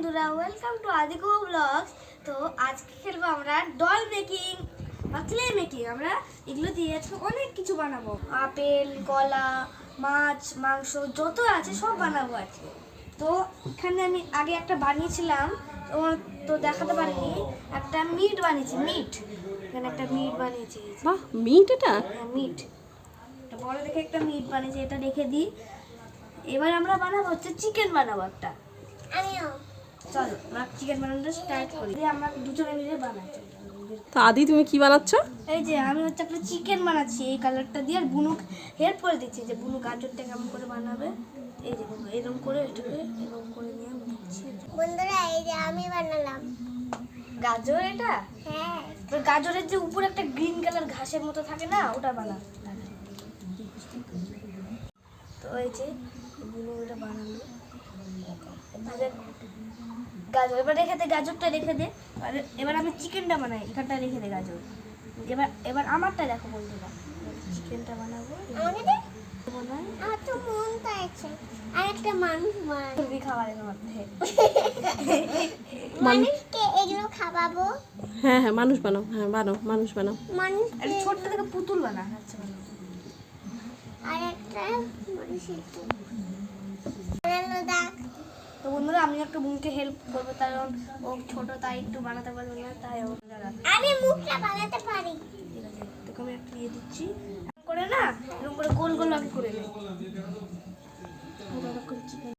বন্ধুরা, welcome to আদিকো blogs. তো আজকে খেলবো আমরা ডল মেকিং বা ক্লে মেকিং। আমরা এগুলো দিয়ে আজকে অনেক কিছু বানাবো। আপেল, কলা, মাছ, মাংস যত আছে সব বানাবো আজকে। তো এখানে আমি আগে একটা বানিয়েছিলাম, তো দেখাতে পারিনি। একটা মিট বানিয়েছি, মিট। এখানে একটা মিট বানিয়েছি। বাহ, মিট! এটা মিট, এটা বড় দেখে একটা মিট বানিয়েছি, এটা রেখে দিই। এবার আমরা বানাবো হচ্ছে চিকেন বানাবো একটা। চলো আমরা চিকেন বানানোটা স্টার্ট করি। আমরা দুজনে মিলে বানাচ্ছি। তো আদি, তুমি কি বানাচ্ছ? এই যে আমি হচ্ছে একটা চিকেন বানাচ্ছি এই কালারটা দিয়ে, আর বুনু হেল্প করে দিচ্ছি যে বুনু গাজরটা কেমন করে বানাবে। এই যে বুনু এরকম করে এটাকে এরকম করে নিয়ে আমি দিচ্ছি। বন্ধুরা, এই যে আমি বানালাম গাজর। এটা হ্যাঁ, তো গাজরের যে উপরে একটা গ্রিন কালার ঘাসের মতো থাকে না, ওটা বানা। তো এই যে বুনু ওটা বানালো। গাজর এবার রেখে দে, গাজরটা রেখে দে। আর এবার আমি চিকেনটা বানাই, এখানটা রেখে দে গাজর। এবার আমারটা দেখো বন্ধুরা, চিকেনটা বানাবো। আমাকে দে। বানাই আমার তো মন চাইছে আর একটা মানুষ বানাই। তুমি খাবারের মধ্যে মানুষকে এগুলো খাওয়াবো। হ্যাঁ হ্যাঁ, মানুষ বানাও। হ্যাঁ, বানাও, মানুষ বানাও। মানুষ একটা ছোট্ট থেকে পুতুল বানা। আচ্ছা আর একটা মানুষের বানালো দেখ। তো বন্ধুরা, আমি একটা বোনকে হেল্প করবো, কারণ ও ছোট, তাই একটু বানাতে পারবে না, তাই ও আমি মুখটা বানাতে পারি। ঠিক আছে। তোকে আমি একটা দিয়ে দিচ্ছি করে না, এরকম করে গোল গোল আগে করে নে। চিকেন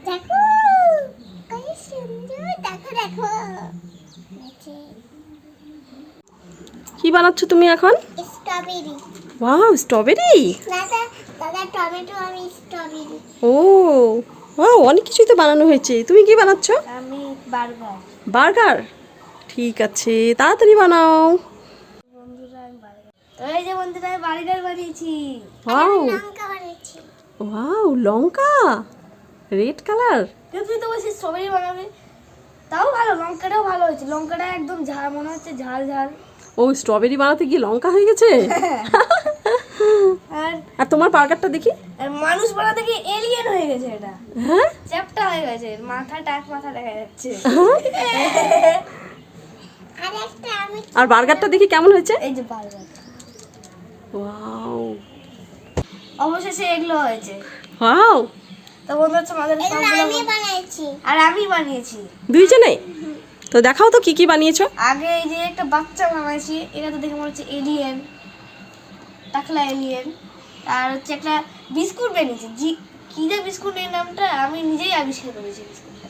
দেখো কত সুন্দর, দেখো দেখো। কি বানাচ্ছ তুমি এখন? স্ট্রবেরি। Wow, strawberry! দাদা দাদা টমেটো, আমি স্ট্রবেরি। ও ওয়াও, অনেক কিছুই তো বানানো হয়েছে। তুমি কি বানাচ্ছ? আমি বার্গার। বার্গার? ঠিক আছে, তাড়াতাড়ি বানাও। বন্ধুরা আমি বার্গার, তো এই যে বন্ধুরা আমি বার্গার বানিয়েছি। ওয়াও লঙ্কা বানাচ্ছি। ওয়াও, লঙ্কা রেড কালার। কিন্তু তুই তো বলছিস স্ট্রবেরি বানাবি, তাও ভালো, লঙ্কাটাও ভালো হয়েছে। লঙ্কাটা একদম ঝাল, মনে হচ্ছে ঝাল ঝাল। ও, স্ট্রবেরি বানাতে গিয়ে লঙ্কা হয়ে গেছে। আর আর তোমার বার্গারটা দেখি। আর মানুষ বানাতে গিয়ে এলিয়েন হয়ে গেছে। এটা হ্যাঁ, চ্যাপ্টা হয়ে গেছে, মাথা টাক মাথা দেখা যাচ্ছে। আর একটা আমি আর বার্গারটা দেখি কেমন হয়েছে। এই যে বার্গার ওয়াও অবশেষে এগুলো হয়েছে। ওয়াও, তো বন্ধুরা তোমাদের এগুলো সবগুলো আমি বানাইছি। আর আমি বানিয়েছি। দুইজনে? তো দেখাও তো কি কি বানিয়েছো। আগে এই যে একটা বাচ্চা বানাইছি, এটা তো দেখে মনে হচ্ছে এলিয়েন, টাকলা এলিয়েন। আর হচ্ছে একটা বিস্কুট বানিয়েছি, কি যে বিস্কুট, এই নামটা আমি নিজেই আবিষ্কার করেছি বিস্কুটটা।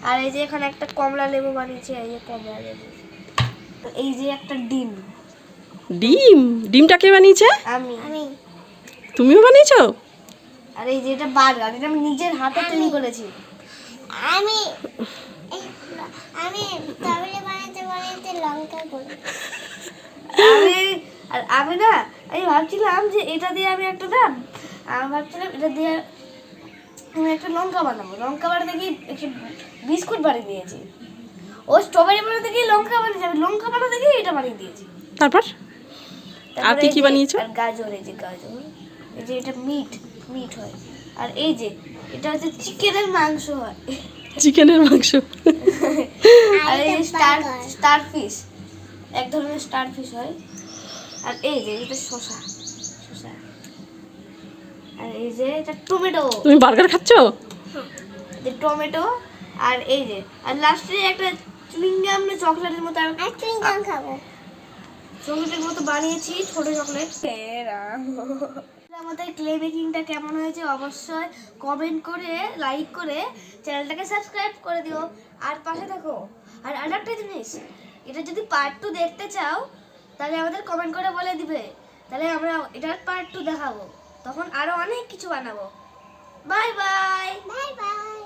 আর এই যে এখানে একটা কমলা লেবু বানিয়েছি, এই যে কমলা লেবু। তো এই যে একটা ডিম, ডিমটা কে বানিয়েছে? আমি। আমি তুমিও বানিয়েছো? আর এই যে এটা বার্গার, এটা আমি নিজের হাতে তৈরি করেছি। আমি আমি স্ট্রবেরি বানাতে বানাতে লঙ্কা করি। আমি না, আমি ভাবছিলাম যে এটা দিয়ে আমি একটা না, আমি ভাবছিলাম এটা দিয়ে আমি একটা লঙ্কা বানাবো। লঙ্কা বানাতে গিয়ে একটা বিস্কুট বানিয়ে দিয়েছি। ও স্ট্রবেরি বানাতে গিয়ে লঙ্কা বানিয়েছে, আমি লঙ্কা বানাতে গিয়ে এটা বানিয়ে দিয়েছি। তারপর আর তারপরে কি এই কি যে- বানিয়েছো? আর গাজর, এই যে গাজর, এই যে এটা মিট হয়। আর এই যে এটা হচ্ছে চিকেনের মাংস হয়। চিকেনের মাংস। আর এই যে স্টার ফিশ, এক ধরনের স্টার ফিশ হয়। আর এই যে এটা শসা, আর এই যে এটা টমেটো, তুমি বার্গার খাচ্ছো? যে টমেটো। আর এই যে আর লাস্টে একটা চুইংগাম না চকলেটের মতো, আর চুইংগাম খাবো। চকলেটের মতো বানিয়েছি, ছোট চকলেট। আমাদের ক্লে বেকিংটা কেমন হয়েছে অবশ্যই কমেন্ট করে, লাইক করে চ্যানেলটাকে সাবস্ক্রাইব করে দিও, আর পাশে থাকো। আর আরেকটা জিনিস, এটা যদি পার্ট 2 দেখতে চাও তাহলে আমাদের কমেন্ট করে বলে দিবে, তাহলে আমরা এটার পার্ট 2 দেখাবো, তখন আরো অনেক কিছু বানাবো। Bye bye. Bye bye.